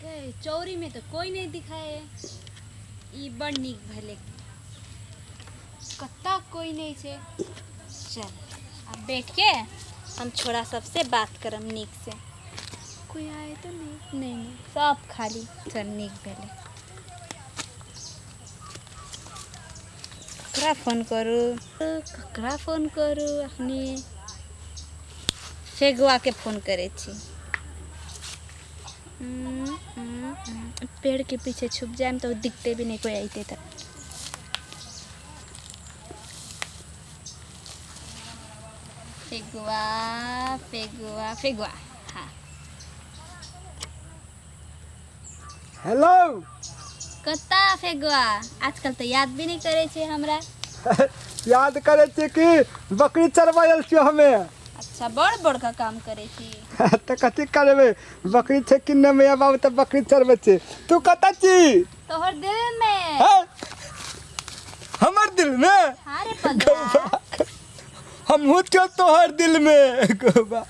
गए चौरी में तो कोई नहीं दिखाए। ई बड़ नीक भले कत्ता कोई नहीं छे। चल अब बैठ के हम छोरा सबसे बात करम नीक से। कोई आए तो नहीं नहीं नहीं सब खाली। चल नीक भले ककरा फोन करू अखनी फेगुआ के फोन करे छी। पेड़ के पीछे छुप जाए तो दिखते भी नहीं कोई आते तक। फेगुआ फेगुआ फेगुआ हाँ हेलो कत्ता फेगुआ आजकल तो याद भी नहीं करे छे हमरा। याद करे छे कि बकरी चरवायल छियो हमें। अच्छा बड़ बड़ का काम करे छी। तो कथी करबे बकरी छे कि न मैया बाबू तो बकरी चरबे छे। तू कता छी तोहर दिल में। हैं? हमर दिल में हाँ रे पगला हम हूँ क्यों तोहर दिल में गोबा।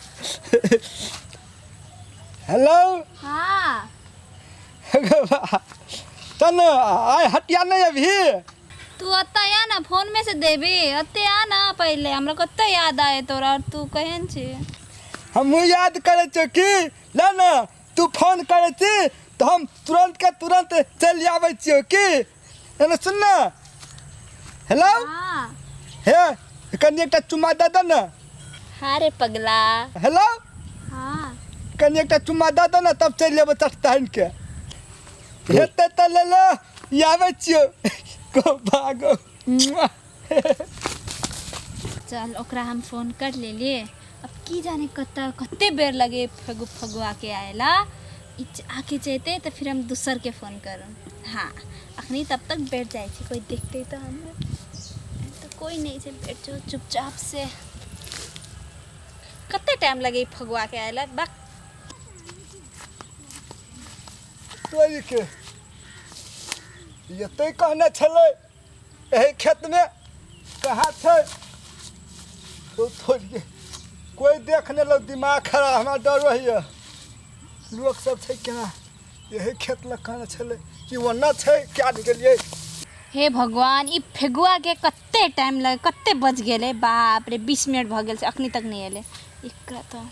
हेलो हाँ गोबा चल आय हटिया नहीं अभी। तू अत्ता या ना फोन में से देबी अत्ते आ ना पहले हमरा कत्ते याद आए तोरा और तू कहन छी। हम याद करे छो कि ना ना तू फोन करे छी तो हम तुरंत के तुरंत चल आवे छियो कि एने सुन ना। हेलो हाँ हे कनी एकटा चुम्मा दे दे ना। हाँ रे पगला हेलो हाँ कनी एकटा चुम्मा दे दे ना तब चल लेबो चटतान के। हेते त ले ले आवे छियो को भागो। चल ओकरा हम फोन कर ले लिए। अब की जाने कत्ते बेर लगे फगुआ के आएला आके जेते तो फिर हम दूसर के फोन करम। हाँ अखनी तब तक बैठ जाए छी कोई देखते तो हम तो कोई नहीं छे। बैठ जाओ चुपचाप से। कत्ते टाइम लगे फगुआ के आएला बाक। तोरी के ये तो कहना छले एही खेत में कहाँ थे तो थोड़ी कोई देखने लो दिमाग खराब हमारा डर रही है। लोग सब थे केना यही खेत में कहना छले कि वरना थे क्या निकलिए। हे भगवान ई फेगुआ के कत्ते टाइम लगे कत्ते बज गेले बाप रे 20 मिनट भ गेल से अखनी तक नहीं एले। एकरा तो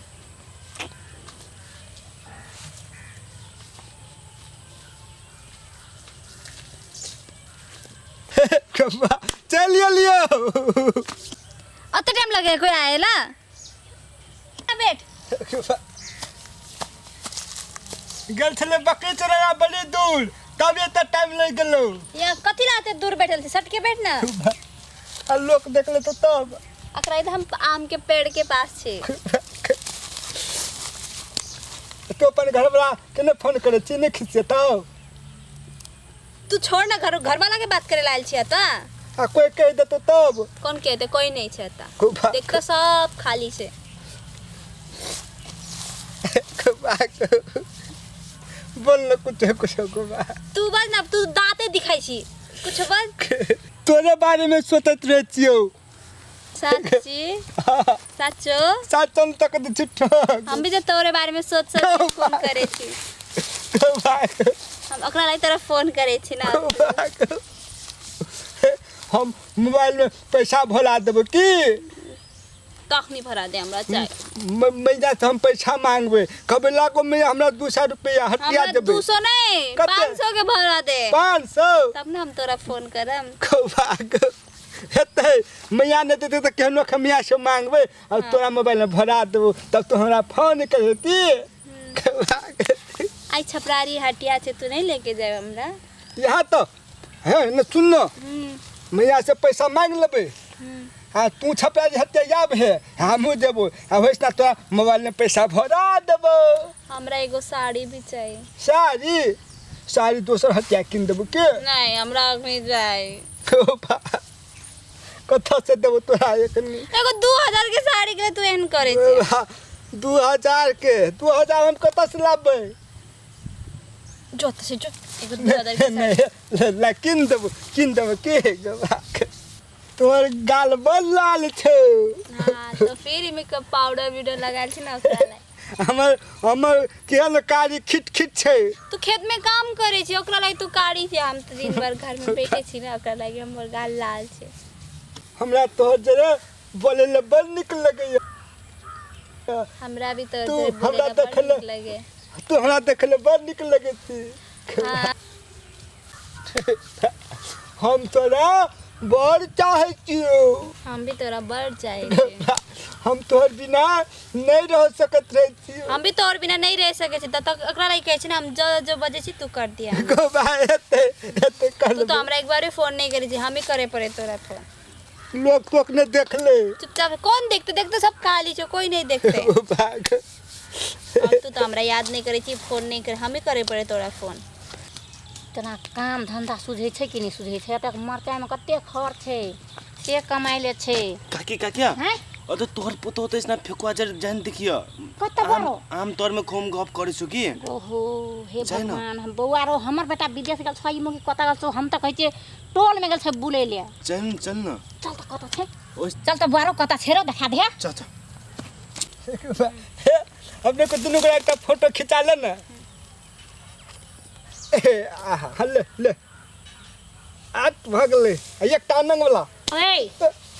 चलिए लियो अत्ते टाइम लगे कोई आएला। बैठ गल छले बकरी चराया बड़ी दूर तब ये टाइम लग गेलो। या कथी लाते दूर बैठल थे सट के बैठ ना। आ लोग देख ले तो तब अकरा हम आम के पेड़ के पास छे। तो अपन घर वाला केने फोन करे छी ने खिसेता। तू छोड़ ना घर वाला के बात करे लाल छिया ता। आ कोई कह दे तो तब कौन कहते कोई नहीं छे ता। देख तो सब खाली से। बोल न कुछ गोबा। तू बस ना तू दांते दिखाई छी कुछ बस। तोरे बारे में सोचत रह छियो। सच्ची सचो साचन तक झूठो। हम भी तो तोरे बारे में सोच फोन करे छी। हम ओकरा लाई तरफ फोन करे छी ना। हम मोबाइल में पैसा भरा देबो की तखनी भरा दे हमरा चाहे। मैया से हम पैसा मांगबे कबे लागो में हमरा 200 रुपया हटिया देबे। 200 नहीं 500 के भरा दे। 500 तब ना हम तोरा फोन करम। हेते मैया ने देते तो केहनो खमिया से मांगबे और तोरा मोबाइल में भरा देबो तब तो हमरा फोन करती। आई छपरारी हटिया से तू नहीं लेके जाए हमरा। यहाँ तो है न सुनो मैया से पैसा मांग लेबे। हाँ तू छपरारी हटिया जाब है हमहू देबो आ वैसना तोरा मोबाइल में पैसा भरा देबो। हमरा एगो साड़ी भी चाहिए। साड़ी दोसर हटिया किन देबो के। नहीं हमरा में जाए। कथा से देबो तोरा एखनी। एगो 2000 के साड़ी के तू एहन करे छी। 2000 के 2000 हम कता से लाबे। जो से जो एगो 2000 के साड़ी ला किन देबो के गवा। तोर गाल बड़ लाल छो। हां तो फिर इमे का पाउडर वीडर लगाल छी ना ओकरा ला। हमर हमर केहन कारी खिट खिट छै। तू खेत में काम करे छी ओकरा लागि तू काड़ी छी, हम तो दिन भर घर में बैठे छी ना ओकरा लागि हमर गाल लाल छै। हमरा तोहर जरे बोले ले बड़ निक लगैया। हमरा भी तो तू बोले हमरा ला बड़ देखले नीक लगे। तू हमरा देखले बड़ निक लगे छी। हाँ। हम तोरा बड़ चाहे छियो। हम भी तोरा बड़ चाहे छी। हम तोहर बिना नहीं रह सकत रहे छी। हम भी तोर बिना नहीं रह सके छी, तब तक ओकरा लागि कहै छी ना हम जो बजे छी तू कर दिया। गो भाई एते कर तू तो हमरा एक बार भी फोन नहीं करी छी, हम ही करे पड़े तोरा फोन। लोग तोक ने देख ले। चुपचाप कौन देखते देखते सब काली छो, कोई नहीं देखते। ओ भाग अब तू तो हमरा याद नहीं करे छी, फोन नहीं करे, हम ही करे पड़े तोरा फोन। तना काम धंधा सुझै छै कि नहीं सुझै छै? एतक मरचाई में कते खर्च छै से कमाई ले छै। काकी काकिया हैं अरे तोहर पुतो होते ना फेकुआ जर जान देखियो कत बरो आम तौर में खूब गप करे छु की। ओहो हे छै न। भगवान, हम बौआ रो हमर बेटा विदेश गेल छै, मुगी कत गेल छौ? हम त कहै छै टोल में गेल छै बुले ले। चल चल ना चल त कत छै? ओस चल त बारो कत छै रो देखा दे। चा चा अपने को दोनों का एक फोटो खिंचा ले ना। आहा ले ले आत भागले एक टानंग वाला। ओए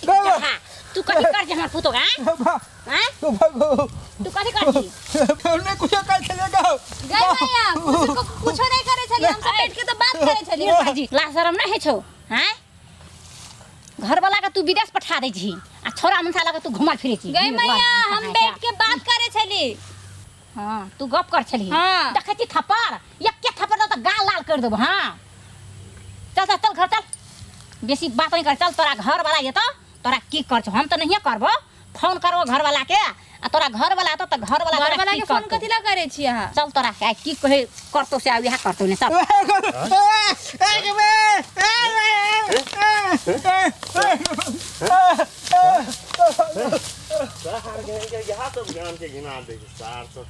बाबा हाँ, तू कथी कर जे हमर पुतो हैं? हैं तो भागो तू कथी कर छी? हमने कुछ कर चलेगा। गई मैया कुछ नहीं करे छली, हम सब बैठ के तो बात करे छली। रे भाजी ला शरम नहीं है छौ? हैं घर वाला के तू विदेश पठा दे छी आ छोरा मनसा लगे तू घुमल फिरे छी। गई मैया हम बैठ के बात करे छली। हां तू गप कर छली। हाँ। देखै छी थप्पड़ एक के थप्पड़ तो गाल लाल कर देबो। हां चल चल चल घर चल, बेसी बात नहीं कर। चल तोरा घर वाला ये तो तोरा की कर छ? हम तो नहीं करबो, फोन करबो घर वाला के आ तोरा घर वाला तो घर वाला घर वाला के फोन कथिला करे छी अहाँ? चल तोरा के की कहे करतो से आ यह करतो ने सब। यहाँ सब ज्ञान के गिना दे सार सब